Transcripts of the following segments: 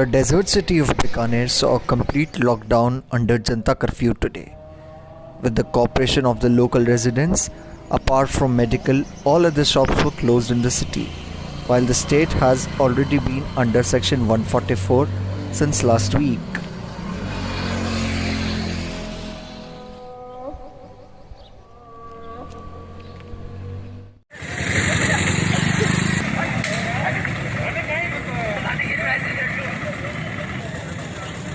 The desert city of Bikaner saw a complete lockdown under Janta curfew today. With the cooperation of the local residents, apart from medical, all other shops were closed in the city, while the state has already been under Section 144 since last week.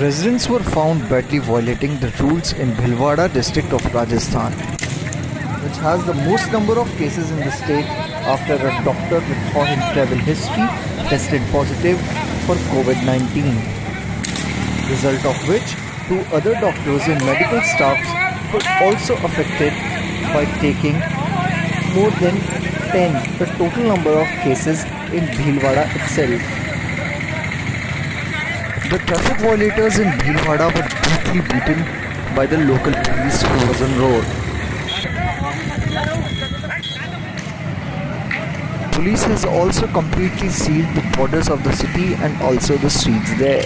Residents were found badly violating the rules in Bhilwara district of Rajasthan, which has the most number of cases in the state after a doctor with foreign travel history tested positive for COVID-19. Result of which, two other doctors and medical staffs were also affected by taking more than 10 the total number of cases in Bhilwara itself. The traffic violators in Bhilwara were brutally beaten by the local police who was on road. Police has also completely sealed the borders of the city and also the streets there.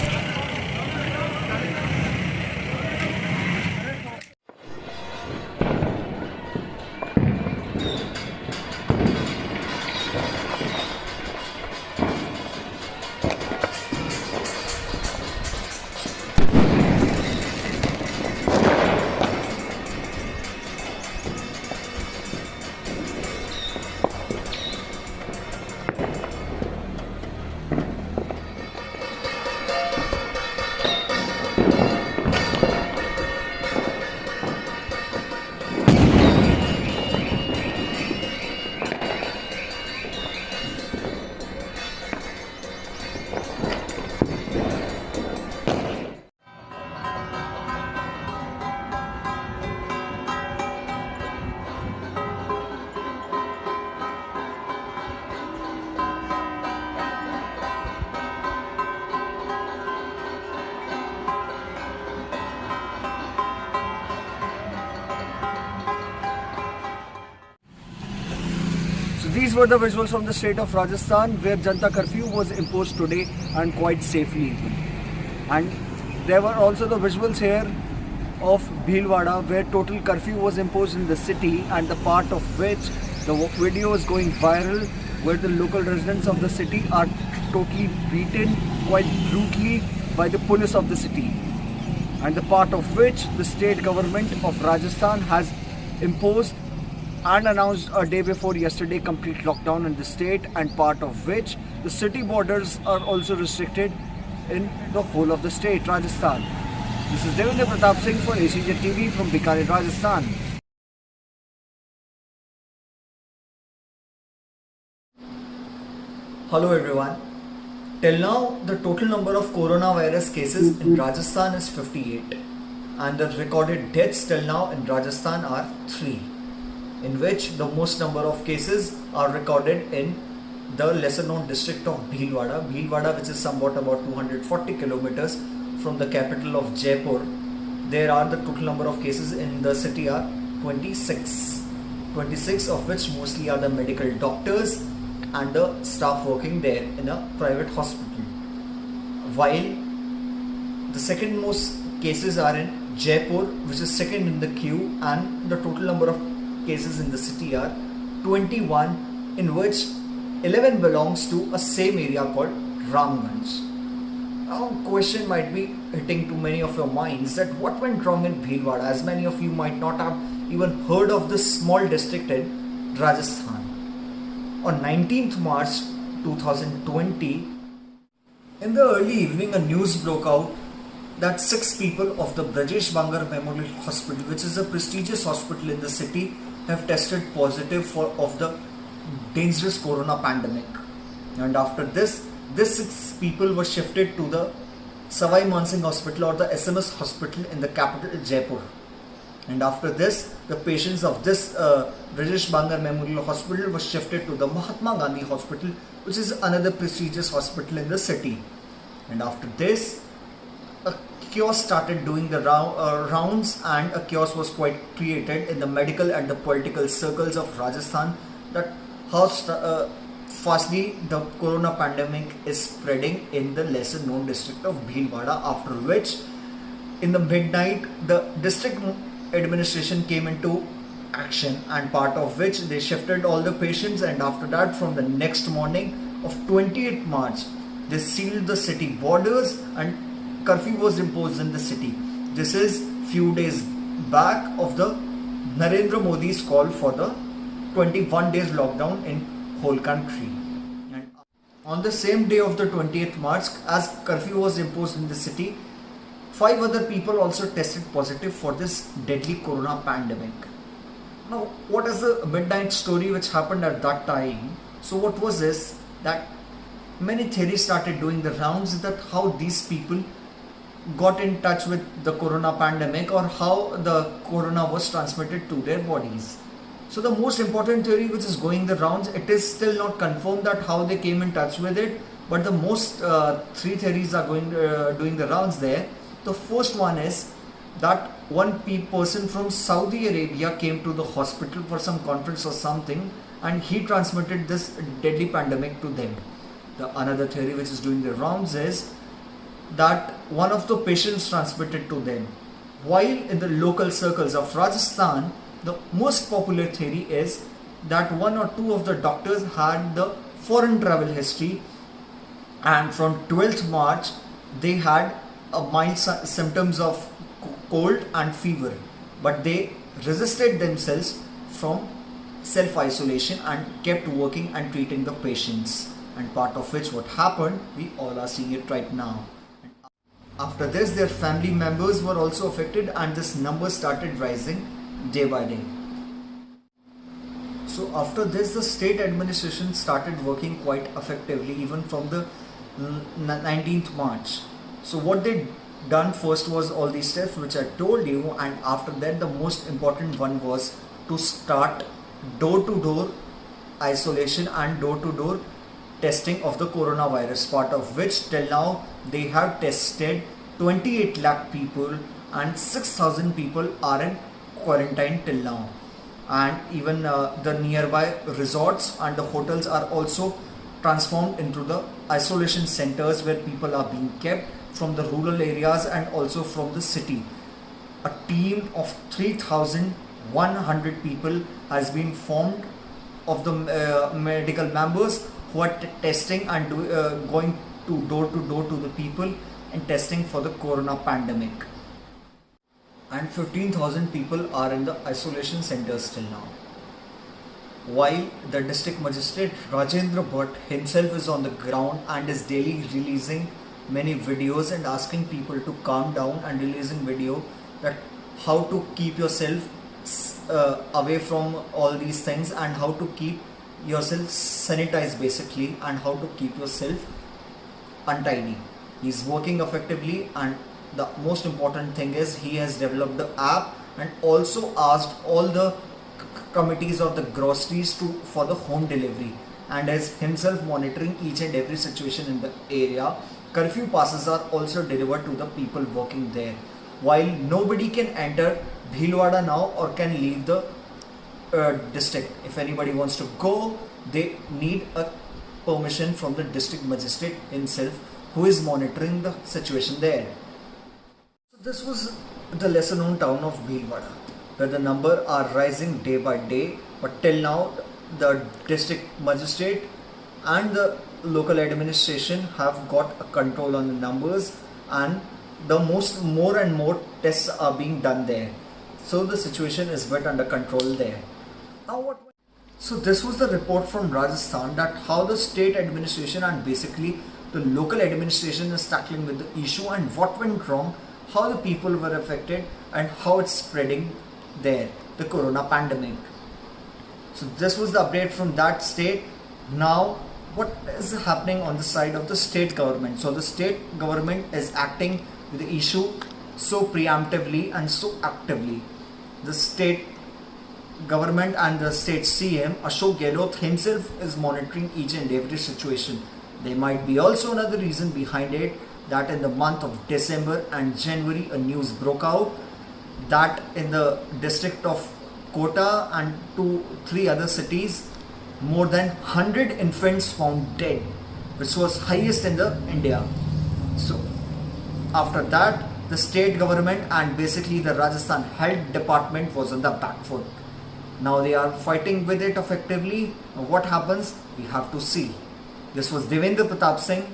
These were the visuals from the state of Rajasthan where Janta curfew was imposed today and quite safely even. And there were also the visuals here of Bhilwara where total curfew was imposed in the city, and the part of which the video is going viral where the local residents of the city are totally beaten quite brutally by the police of the city, and the part of which the state government of Rajasthan has imposed and announced a day before yesterday complete lockdown in the state, and part of which the city borders are also restricted in the whole of the state, Rajasthan. This is Devendra Pratap Singh for ACJ TV from Bikaner, Rajasthan. Hello everyone. Till now, the total number of coronavirus cases in Rajasthan is 58, and the recorded deaths till now in Rajasthan are 3. In which the most number of cases are recorded in the lesser known district of Bhilwara, which is somewhat about 240 kilometers from the capital of Jaipur. There are the total number of cases in the city are 26 of which mostly are the medical doctors and the staff working there in a private hospital. While the second most cases are in Jaipur, which is second in the queue, and the total number of cases in the city are 21, in which 11 belongs to a same area called Ramganj. Now, question might be hitting to many of your minds that what went wrong in Bhilwara, as many of you might not have even heard of this small district in Rajasthan. On 19th March 2020, in the early evening, a news broke out that 6 people of the Brajesh Bangar Memorial Hospital, which is a prestigious hospital in the city, have tested positive of the dangerous corona pandemic. And after this, these 6 people were shifted to the Savai Mansingh Hospital or the SMS Hospital in the capital Jaipur. And after this, the patients of this Brajesh Bangar Memorial Hospital were shifted to the Mahatma Gandhi Hospital, which is another prestigious hospital in the city. And after this, a chaos started doing the rounds, and a chaos was quite created in the medical and the political circles of Rajasthan, that how fastly the corona pandemic is spreading in the lesser known district of Bhilwara, after which in the midnight the district administration came into action, and part of which they shifted all the patients, and after that from the next morning of 28th March they sealed the city borders and curfew was imposed in the city. This is few days back of the Narendra Modi's call for the 21 days lockdown in whole country. And on the same day of the 20th March, as curfew was imposed in the city, 5 other people also tested positive for this deadly corona pandemic. Now, what is the midnight story which happened at that time? So what was this? That many theories started doing the rounds, that how these people got in touch with the corona pandemic, or how the corona was transmitted to their bodies. So the most important theory which is going the rounds, it is still not confirmed that how they came in touch with it, but the most 3 theories are going doing the rounds there. The first one is that one person from Saudi Arabia came to the hospital for some conference or something, and he transmitted this deadly pandemic to them. The another theory which is doing the rounds is that one of the patients transmitted to them. While in the local circles of Rajasthan, the most popular theory is that 1 or 2 of the doctors had the foreign travel history, and from 12th March they had a mild symptoms of cold and fever, but they resisted themselves from self-isolation and kept working and treating the patients, and part of which what happened, we all are seeing it right now. After this, their family members were also affected, and this number started rising day by day. So after this, the state administration started working quite effectively even from the 19th March. So what they done first was all these steps which I told you, and after that the most important one was to start door-to-door isolation and door-to-door testing of the coronavirus, part of which till now they have tested 28 lakh people and 6,000 people are in quarantine till now. And even the nearby resorts and the hotels are also transformed into the isolation centers where people are being kept from the rural areas and also from the city. A team of 3,100 people has been formed of the medical members who are testing and going to door to the people and testing for the corona pandemic. And 15,000 people are in the isolation centers till now. While the district magistrate Rajendra Bhatt himself is on the ground and is daily releasing many videos and asking people to calm down, and releasing video that how to keep yourself away from all these things and how to keep yourself sanitized basically, and how to keep yourself untidy. He's working effectively, and the most important thing is he has developed the app and also asked all the committees of the groceries for the home delivery, and is himself monitoring each and every situation in the area. Curfew passes are also delivered to the people working there. While nobody can enter Bhilwara now or can leave the district. If anybody wants to go, they need a permission from the district magistrate himself, who is monitoring the situation there. So this was the lesser known town of Bhilwara, where the number are rising day by day, but till now the district magistrate and the local administration have got a control on the numbers, and the more and more tests are being done there. So the situation is bit under control there. Now so this was the report from Rajasthan, that how the state administration and basically the local administration is tackling with the issue, and what went wrong, how the people were affected, and how it's spreading there, the corona pandemic. So this was the update from that state. Now what is happening on the side of the state government? So the state government is acting with the issue so preemptively and so actively. The state government and the state CM Ashok Gehlot himself is monitoring each and every situation. There might be also another reason behind it, that in the month of December and January a news broke out that in the district of Kota and 2-3 other cities, more than 100 infants found dead, which was highest in the India. So after that, the state government and basically the Rajasthan Health Department was on the back foot. Now they are fighting with it effectively. Now what happens? We have to see. This was Devendra Pratap Singh.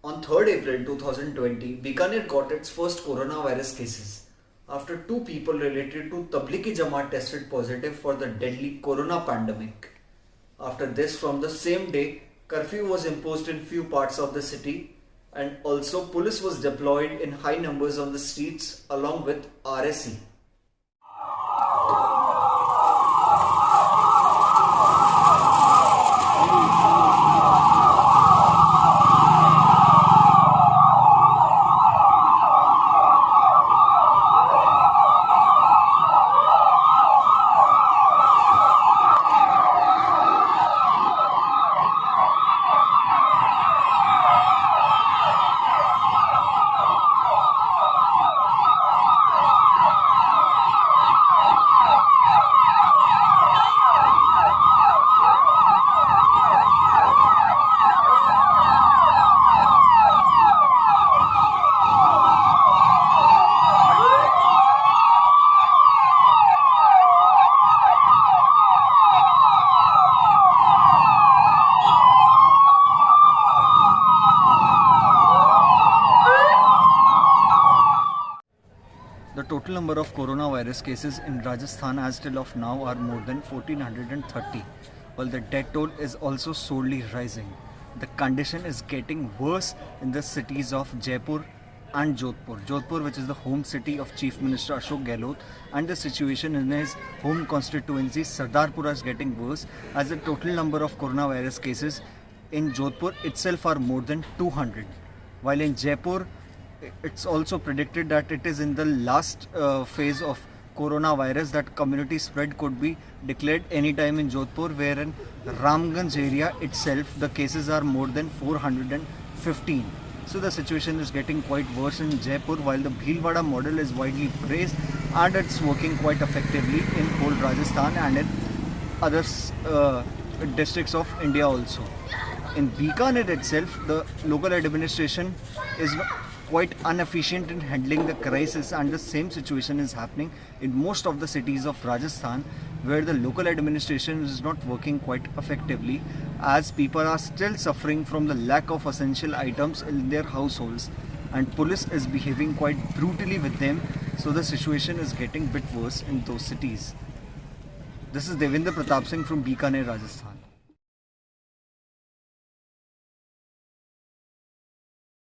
On 3rd April 2020, Bikaner got its first coronavirus cases after 2 people related to Tablighi Jamaat tested positive for the deadly corona pandemic. After this, from the same day, curfew was imposed in few parts of the city, and also police was deployed in high numbers on the streets along with RSE. The total number of coronavirus cases in Rajasthan as till of now are more than 1430, while the death toll is also slowly rising. The condition is getting worse in the cities of Jaipur and Jodhpur. Jodhpur, which is the home city of Chief Minister Ashok Gehlot, and the situation in his home constituency Sardarpura is getting worse, as the total number of coronavirus cases in Jodhpur itself are more than 200, while in Jaipur it's also predicted that it is in the last phase of coronavirus, that community spread could be declared anytime in Jodhpur, where in Ramganj area itself the cases are more than 415. So the situation is getting quite worse in Jaipur, while the Bhilwara model is widely praised and it's working quite effectively in whole Rajasthan and in other districts of India also. In Bikaner itself, the local administration is quite inefficient in handling the crisis, and the same situation is happening in most of the cities of Rajasthan, where the local administration is not working quite effectively, as people are still suffering from the lack of essential items in their households, and police is behaving quite brutally with them, so the situation is getting a bit worse in those cities. This is Devendra Pratap Singh from Bikaner, Rajasthan.